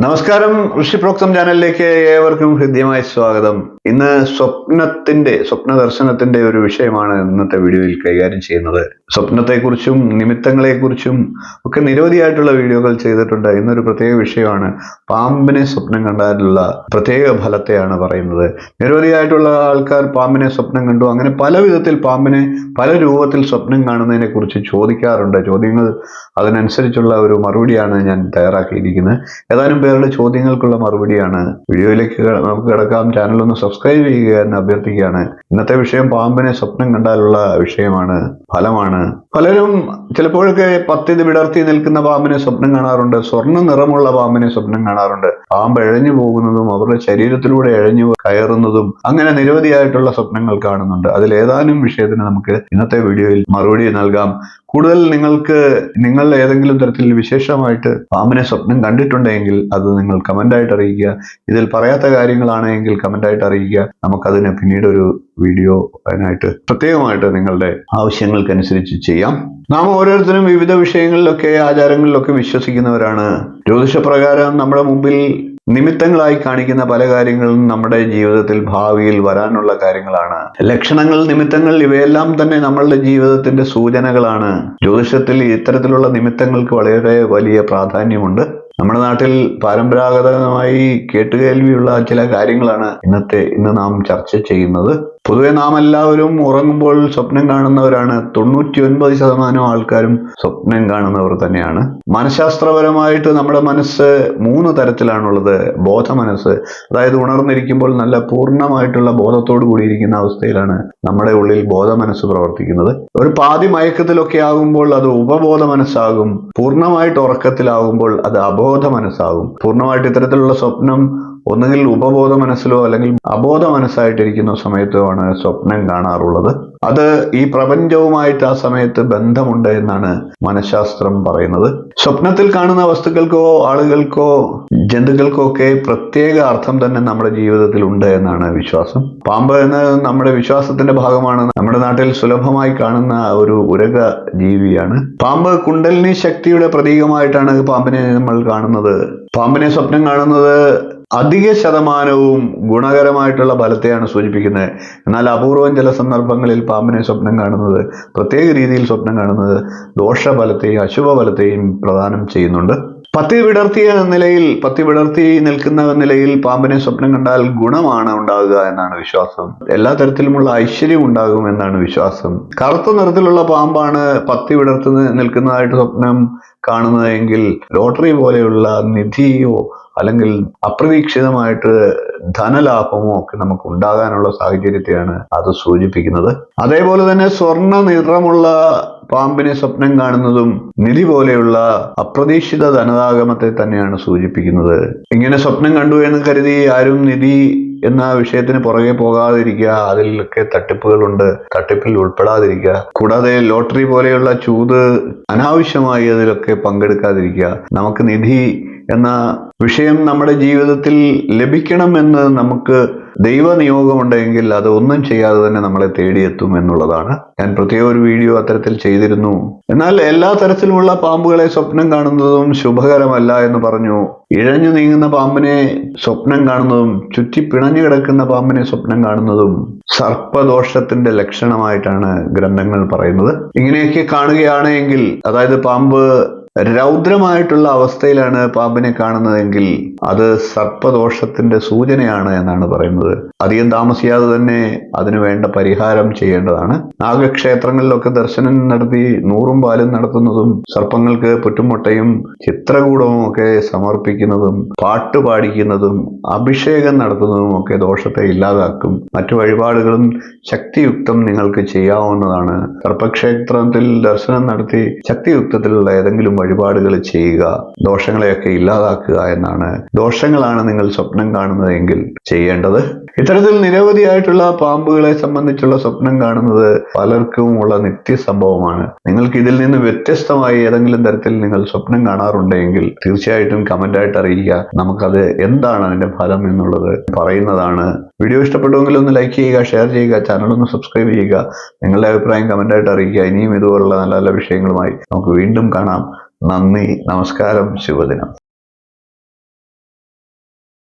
നമസ്കാരം. ഋഷിപ്രോക്തം ചാനലിലേക്ക് ഏവർക്കും ഹൃദ്യമായ സ്വാഗതം. ഇന്ന് സ്വപ്ന ദർശനത്തിന്റെ ഒരു വിഷയമാണ് ഇന്നത്തെ വീഡിയോയിൽ കൈകാര്യം ചെയ്യുന്നത്. സ്വപ്നത്തെക്കുറിച്ചും നിമിത്തങ്ങളെക്കുറിച്ചും ഒക്കെ നിരവധിയായിട്ടുള്ള വീഡിയോകൾ ചെയ്തിട്ടുണ്ട്. ഇന്നൊരു പ്രത്യേക വിഷയമാണ് പാമ്പിനെ സ്വപ്നം കണ്ടാലുള്ള പ്രത്യേക ഫലത്തെയാണ് പറയുന്നത്. നിരവധിയായിട്ടുള്ള ആൾക്കാർ പാമ്പിനെ സ്വപ്നം കണ്ടു, അങ്ങനെ പല വിധത്തിൽ പാമ്പിനെ പല രൂപത്തിൽ സ്വപ്നം കാണുന്നതിനെ കുറിച്ച് ചോദിക്കാറുണ്ട്. ചോദ്യങ്ങൾ അതിനനുസരിച്ചുള്ള ഒരു മറുപടിയാണ് ഞാൻ തയ്യാറാക്കിയിരിക്കുന്നത്. ഏതാനും പേരുടെ ചോദ്യങ്ങൾക്കുള്ള മറുപടിയാണ്. വീഡിയോയിലേക്ക് നമുക്ക് കിടക്കാം. ചാനൽ ഒന്ന് സബ്സ്ക്രൈബ് ചെയ്യുക എന്ന് അഭ്യർത്ഥിക്കുകയാണ്. ഇന്നത്തെ വിഷയം പാമ്പിനെ സ്വപ്നം കണ്ടാലുള്ള വിഷയമാണ്, ഫലമാണ്. പലരും ചിലപ്പോഴൊക്കെ പത്തിത് വിടർത്തി നിൽക്കുന്ന പാമ്പിനെ സ്വപ്നം കാണാറുണ്ട്. സ്വർണ്ണ നിറമുള്ള പാമ്പിനെ സ്വപ്നം കാണാറുണ്ട്. പാമ്പ് എഴഞ്ഞു പോകുന്നതും അവരുടെ ശരീരത്തിലൂടെ എഴഞ്ഞു കയറുന്നതും അങ്ങനെ നിരവധിയായിട്ടുള്ള സ്വപ്നങ്ങൾ കാണുന്നുണ്ട്. അതിൽ ഏതാനും വിഷയത്തിന് നമുക്ക് ഇന്നത്തെ വീഡിയോയിൽ മറുപടി നൽകാം. കൂടുതൽ നിങ്ങൾ ഏതെങ്കിലും തരത്തിൽ വിശേഷമായിട്ട് പാമ്പിനെ സ്വപ്നം കണ്ടിട്ടുണ്ടെങ്കിൽ അത് നിങ്ങൾ കമന്റായിട്ട് അറിയിക്കുക. ഇതിൽ പറയാത്ത കാര്യങ്ങളാണെങ്കിൽ കമന്റായിട്ട് അറിയിക്കുക. നമുക്കതിന് പിന്നീട് ഒരു വീഡിയോ അതിനായിട്ട് പ്രത്യേകമായിട്ട് നിങ്ങളുടെ ആവശ്യങ്ങൾക്കനുസരിച്ച് ചെയ്യാം. നാം ഓരോരുത്തരും വിവിധ വിഷയങ്ങളിലൊക്കെ ആചാരങ്ങളിലൊക്കെ വിശ്വസിക്കുന്നവരാണ്. ജ്യോതിഷപ്രകാരം നമ്മുടെ മുമ്പിൽ നിമിത്തങ്ങളായി കാണിക്കുന്ന പല കാര്യങ്ങളും നമ്മുടെ ജീവിതത്തിൽ ഭാവിയിൽ വരാനുള്ള കാര്യങ്ങളാണ്. ലക്ഷണങ്ങൾ, നിമിത്തങ്ങൾ ഇവയെല്ലാം തന്നെ നമ്മളുടെ ജീവിതത്തിന്റെ സൂചനകളാണ്. ജ്യോതിഷത്തിൽ ഇത്തരത്തിലുള്ള നിമിത്തങ്ങൾക്ക് വളരെ വലിയ പ്രാധാന്യമുണ്ട്. നമ്മുടെ നാട്ടിൽ പരമ്പരാഗതമായി കേട്ടുകേൾവിയുള്ള ചില കാര്യങ്ങളാണ് ഇന്ന് നാം ചർച്ച ചെയ്യുന്നത്. പൊതുവെ നാം എല്ലാവരും ഉറങ്ങുമ്പോൾ സ്വപ്നം കാണുന്നവരാണ്. 99% ആൾക്കാരും സ്വപ്നം കാണുന്നവർ തന്നെയാണ്. മനഃശാസ്ത്രപരമായിട്ട് നമ്മുടെ മനസ്സ് 3 തരത്തിലാണുള്ളത്. ബോധമനസ്സ്, അതായത് ഉണർന്നിരിക്കുമ്പോൾ നല്ല പൂർണ്ണമായിട്ടുള്ള ബോധത്തോടു കൂടിയിരിക്കുന്ന അവസ്ഥയിലാണ് നമ്മുടെ ഉള്ളിൽ ബോധമനസ്സ് പ്രവർത്തിക്കുന്നത്. ഒരു പാതി മയക്കത്തിലൊക്കെ ആകുമ്പോൾ അത് ഉപബോധ മനസ്സാകും. പൂർണ്ണമായിട്ട് ഉറക്കത്തിലാകുമ്പോൾ അത് അബോധ മനസ്സാകും. പൂർണ്ണമായിട്ട് ഇത്തരത്തിലുള്ള സ്വപ്നം ഒന്നുകിൽ ഉപബോധ മനസ്സിലോ അല്ലെങ്കിൽ അബോധ മനസ്സായിട്ടിരിക്കുന്ന സമയത്തോ ആണ് സ്വപ്നം കാണാറുള്ളത്. അത് ഈ പ്രപഞ്ചവുമായിട്ട് ആ സമയത്ത് ബന്ധമുണ്ട് എന്നാണ് മനഃശാസ്ത്രം പറയുന്നത്. സ്വപ്നത്തിൽ കാണുന്ന വസ്തുക്കൾക്കോ ആളുകൾക്കോ ജന്തുക്കൾക്കോ ഒക്കെ പ്രത്യേക അർത്ഥം തന്നെ നമ്മുടെ ജീവിതത്തിൽ ഉണ്ട് എന്നാണ് വിശ്വാസം. പാമ്പ് എന്ന് നമ്മുടെ വിശ്വാസത്തിന്റെ ഭാഗമാണ്. നമ്മുടെ നാട്ടിൽ സുലഭമായി കാണുന്ന ഒരു ഉരക ജീവിയാണ് പാമ്പ്. കുണ്ടലിനി ശക്തിയുടെ പ്രതീകമായിട്ടാണ് പാമ്പിനെ നമ്മൾ കാണുന്നത്. പാമ്പിനെ സ്വപ്നം കാണുന്നത് അധിക ശതമാനവും ഗുണകരമായിട്ടുള്ള ഫലത്തെയാണ് സൂചിപ്പിക്കുന്നത്. എന്നാൽ അപൂർവം ചില സന്ദർഭങ്ങളിൽ പാമ്പിനെ സ്വപ്നം കാണുന്നത്, പ്രത്യേക രീതിയിൽ സ്വപ്നം കാണുന്നത് ദോഷഫലത്തെയും അശുഭഫലത്തെയും പ്രദാനം ചെയ്യുന്നുണ്ട്. പത്തി വിടർത്തി നിൽക്കുന്ന നിലയിൽ പാമ്പിനെ സ്വപ്നം കണ്ടാൽ ഗുണമാണ് ഉണ്ടാകുക എന്നാണ് വിശ്വാസം. എല്ലാ തരത്തിലുമുള്ള ഐശ്വര്യം ഉണ്ടാകും എന്നാണ് വിശ്വാസം. കറുത്ത നിറത്തിലുള്ള പാമ്പാണ് പത്തി വിടർത്തി നിൽക്കുന്നതായിട്ട് സ്വപ്നം കാണുന്നതെങ്കിൽ ലോട്ടറി പോലെയുള്ള നിധിയോ അല്ലെങ്കിൽ അപ്രതീക്ഷിതമായിട്ട് ധനലാഭമോ ഒക്കെ നമുക്ക് ഉണ്ടാകാനുള്ള സാഹചര്യത്തെയാണ് അത് സൂചിപ്പിക്കുന്നത്. അതേപോലെ തന്നെ സ്വർണ്ണ നിറമുള്ള പാമ്പിനെ സ്വപ്നം കാണുന്നതും നിധി പോലെയുള്ള അപ്രതീക്ഷിത ധനതാഗമത്തെ തന്നെയാണ് സൂചിപ്പിക്കുന്നത്. ഇങ്ങനെ സ്വപ്നം കണ്ടു എന്ന് കരുതി ആരും നിധി എന്ന വിഷയത്തിന് പുറകെ പോകാതിരിക്കുക. അതിലൊക്കെ തട്ടിപ്പുകളുണ്ട്, തട്ടിപ്പിൽ ഉൾപ്പെടാതിരിക്കുക. കൂടാതെ ലോട്ടറി പോലെയുള്ള ചൂത് അനാവശ്യമായി അതിലൊക്കെ പങ്കെടുക്കാതിരിക്കുക. നമുക്ക് നിധി എന്ന വിഷയം നമ്മുടെ ജീവിതത്തിൽ ലഭിക്കണമെന്ന് നമുക്ക് ദൈവനിയോഗമുണ്ടെങ്കിൽ അത് ഒന്നും ചെയ്യാതെ തന്നെ നമ്മളെ തേടിയെത്തും എന്നുള്ളതാണ്. ഞാൻ പ്രത്യേക ഒരു വീഡിയോ അത്തരത്തിൽ ചെയ്തിരുന്നു. എന്നാൽ എല്ലാ തരത്തിലുമുള്ള പാമ്പുകളെ സ്വപ്നം കാണുന്നതും ശുഭകരമല്ല എന്ന് പറഞ്ഞു. ഇഴഞ്ഞു നീങ്ങുന്ന പാമ്പിനെ സ്വപ്നം കാണുന്നതും ചുറ്റി പിണഞ്ഞു കിടക്കുന്ന പാമ്പിനെ സ്വപ്നം കാണുന്നതും സർപ്പദോഷത്തിന്റെ ലക്ഷണമായിട്ടാണ് ഗ്രന്ഥങ്ങൾ പറയുന്നത്. ഇങ്ങനെയൊക്കെ കാണുകയാണെങ്കിൽ, അതായത് പാമ്പ് രൗദ്രമായിട്ടുള്ള അവസ്ഥയിലാണ് പാമ്പിനെ കാണുന്നതെങ്കിൽ അത് സർപ്പദോഷത്തിന്റെ സൂചനയാണ് എന്നാണ് പറയുന്നത്. അധികം താമസിയാതെ തന്നെ അതിനു വേണ്ട പരിഹാരം ചെയ്യേണ്ടതാണ്. നാഗക്ഷേത്രങ്ങളിലൊക്കെ ദർശനം നടത്തി നൂറും പാലും നടത്തുന്നതും സർപ്പങ്ങൾക്ക് പുറ്റുമുട്ടയും ചിത്രകൂടവും ഒക്കെ സമർപ്പിക്കുന്നതും പാട്ട് പാടിക്കുന്നതും അഭിഷേകം നടത്തുന്നതും ഒക്കെ ദോഷത്തെ ഇല്ലാതാക്കും. മറ്റു വഴിപാടുകളും ശക്തിയുക്തം നിങ്ങൾക്ക് ചെയ്യാവുന്നതാണ്. സർപ്പക്ഷേത്രത്തിൽ ദർശനം നടത്തി ശക്തിയുക്തത്തിലുള്ള ഏതെങ്കിലും വഴിപാടുകൾ ചെയ്യുക, ദോഷങ്ങളെയൊക്കെ ഇല്ലാതാക്കുക എന്നാണ്. ദോഷങ്ങളാണ് നിങ്ങൾ സ്വപ്നം കാണുന്നതെങ്കിൽ ചെയ്യേണ്ടത്. ഇത്തരത്തിൽ നിരവധിയായിട്ടുള്ള പാമ്പുകളെ സംബന്ധിച്ചുള്ള സ്വപ്നം കാണുന്നത് പലർക്കും ഉള്ള നിത്യസംഭവമാണ്. നിങ്ങൾക്ക് ഇതിൽ നിന്ന് വ്യത്യസ്തമായി ഏതെങ്കിലും തരത്തിൽ നിങ്ങൾ സ്വപ്നം കാണാറുണ്ടെങ്കിൽ തീർച്ചയായിട്ടും കമന്റായിട്ട് അറിയിക്കുക. നമുക്കത് എന്താണ് അതിന്റെ ഫലം എന്നുള്ളത് പറയുന്നതാണ്. വീഡിയോ ഇഷ്ടപ്പെട്ടുവെങ്കിൽ ഒന്ന് ലൈക്ക് ചെയ്യുക, ഷെയർ ചെയ്യുക, ചാനൽ ഒന്ന് സബ്സ്ക്രൈബ് ചെയ്യുക. നിങ്ങളുടെ അഭിപ്രായം കമന്റായിട്ട് അറിയിക്കുക. ഇനിയും ഇതുപോലുള്ള നല്ല നല്ല വിഷയങ്ങളുമായി നമുക്ക് വീണ്ടും കാണാം. നന്ദി, നമസ്കാരം, ശുഭദിനം.